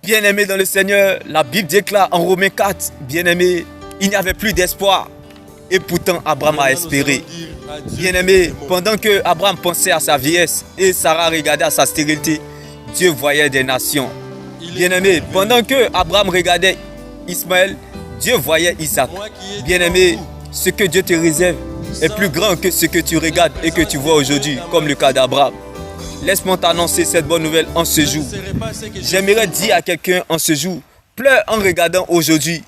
Bien-aimé dans le Seigneur, la Bible déclare en Romains 4, bien-aimé, il n'y avait plus d'espoir. Et pourtant, Abraham a espéré. Bien-aimé, pendant que Abraham pensait à sa vieillesse et Sarah regardait à sa stérilité, Dieu voyait des nations. Bien-aimé, pendant que Abraham regardait Ismaël, Dieu voyait Isaac. Bien-aimé, ce que Dieu te réserve est plus grand que ce que tu regardes et que tu vois aujourd'hui, comme le cas d'Abraham. Laisse-moi t'annoncer cette bonne nouvelle en ce jour. J'aimerais dire à quelqu'un en ce jour, pleure en regardant aujourd'hui,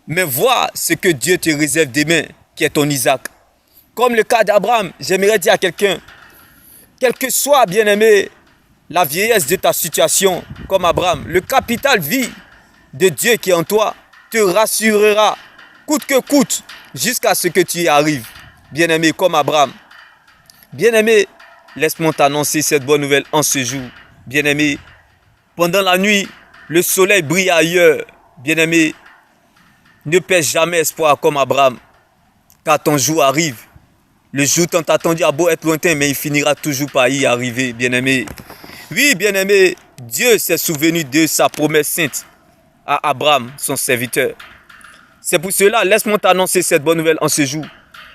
mais vois ce que Dieu te réserve demain, qui est ton Isaac. Comme le cas d'Abraham, j'aimerais dire à quelqu'un, quel que soit, bien-aimé, la vieillesse de ta situation, comme Abraham, le capital vie de Dieu qui est en toi te rassurera, coûte que coûte, jusqu'à ce que tu y arrives. Bien-aimé, comme Abraham. Bien-aimé, laisse-moi t'annoncer cette bonne nouvelle en ce jour. Bien-aimé, pendant la nuit, le soleil brille ailleurs. Bien-aimé, ne perds jamais espoir comme Abraham, car ton jour arrive. Le jour tant attendu a beau être lointain, mais il finira toujours par y arriver, bien-aimé. Oui, bien-aimé, Dieu s'est souvenu de sa promesse sainte à Abraham, son serviteur. C'est pour cela, laisse-moi t'annoncer cette bonne nouvelle en ce jour.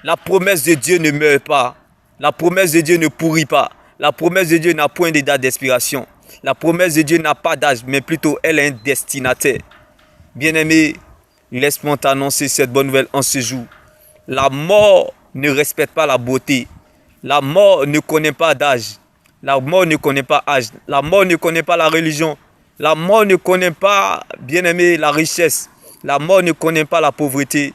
La promesse de Dieu ne meurt pas. La promesse de Dieu ne pourrit pas. La promesse de Dieu n'a point de date d'expiration. La promesse de Dieu n'a pas d'âge, mais plutôt elle est un destinataire. Bien-aimé, laisse-moi t'annoncer cette bonne nouvelle en ce jour. La mort ne respecte pas la beauté. La mort ne connaît pas d'âge. La mort ne connaît pas âge. La mort ne connaît pas la religion. La mort ne connaît pas, bien-aimé, la richesse. La mort ne connaît pas la pauvreté.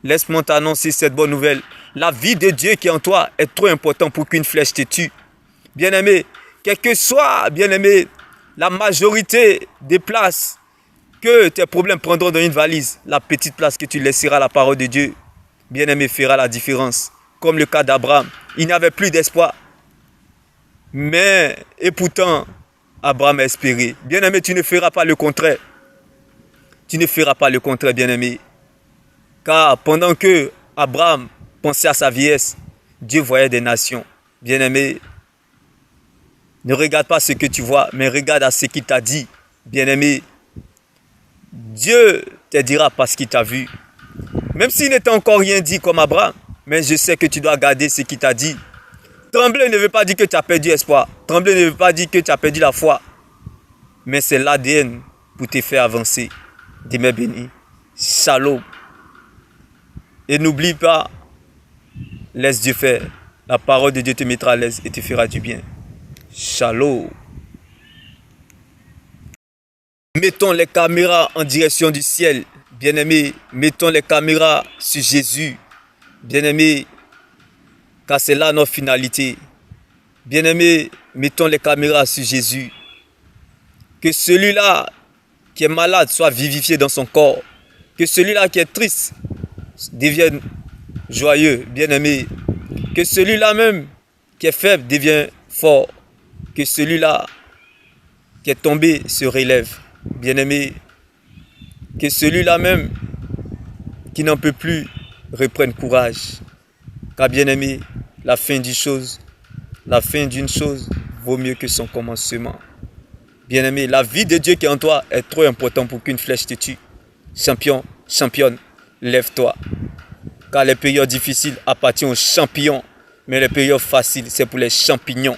Laisse-moi t'annoncer cette bonne nouvelle. La vie de Dieu qui est en toi est trop importante pour qu'une flèche te tue. Bien-aimé, quel que soit, bien-aimé, la majorité des places que tes problèmes prendront dans une valise, la petite place que tu laisseras à la parole de Dieu, bien-aimé, fera la différence. Comme le cas d'Abraham, il n'y avait plus d'espoir. Mais, et pourtant, Abraham a espéré. Bien-aimé, tu ne feras pas le contraire. Tu ne feras pas le contraire, bien-aimé. Car pendant que Abraham pensait à sa vieillesse, Dieu voyait des nations. Bien-aimé, ne regarde pas ce que tu vois, mais regarde à ce qu'il t'a dit. Bien-aimé, Dieu te dira parce qu'il t'a vu. Même s'il n'était encore rien dit comme Abraham, mais je sais que tu dois garder ce qu'il t'a dit. Trembler ne veut pas dire que tu as perdu espoir. Trembler ne veut pas dire que tu as perdu la foi. Mais c'est l'ADN pour te faire avancer. Demain béni. Shalom. Et n'oublie pas, laisse Dieu faire. La parole de Dieu te mettra à l'aise et te fera du bien. Shalom. Mettons les caméras en direction du ciel. Bien-aimés, mettons les caméras sur Jésus. Bien-aimés, car c'est là notre finalité. Bien-aimés, mettons les caméras sur Jésus. Que celui-là qui est malade soit vivifié dans son corps. Que celui-là qui est triste devienne joyeux, bien-aimé. Que celui-là même qui est faible devienne fort. Que celui-là qui est tombé se relève, bien-aimé. Que celui-là même qui n'en peut plus reprenne courage. Car bien-aimé, la fin d'une chose vaut mieux que son commencement. Bien-aimé, la vie de Dieu qui est en toi est trop importante pour qu'une flèche te tue. Champion, championne, lève-toi. Car les périodes difficiles appartiennent aux champions, mais les périodes faciles, c'est pour les champignons.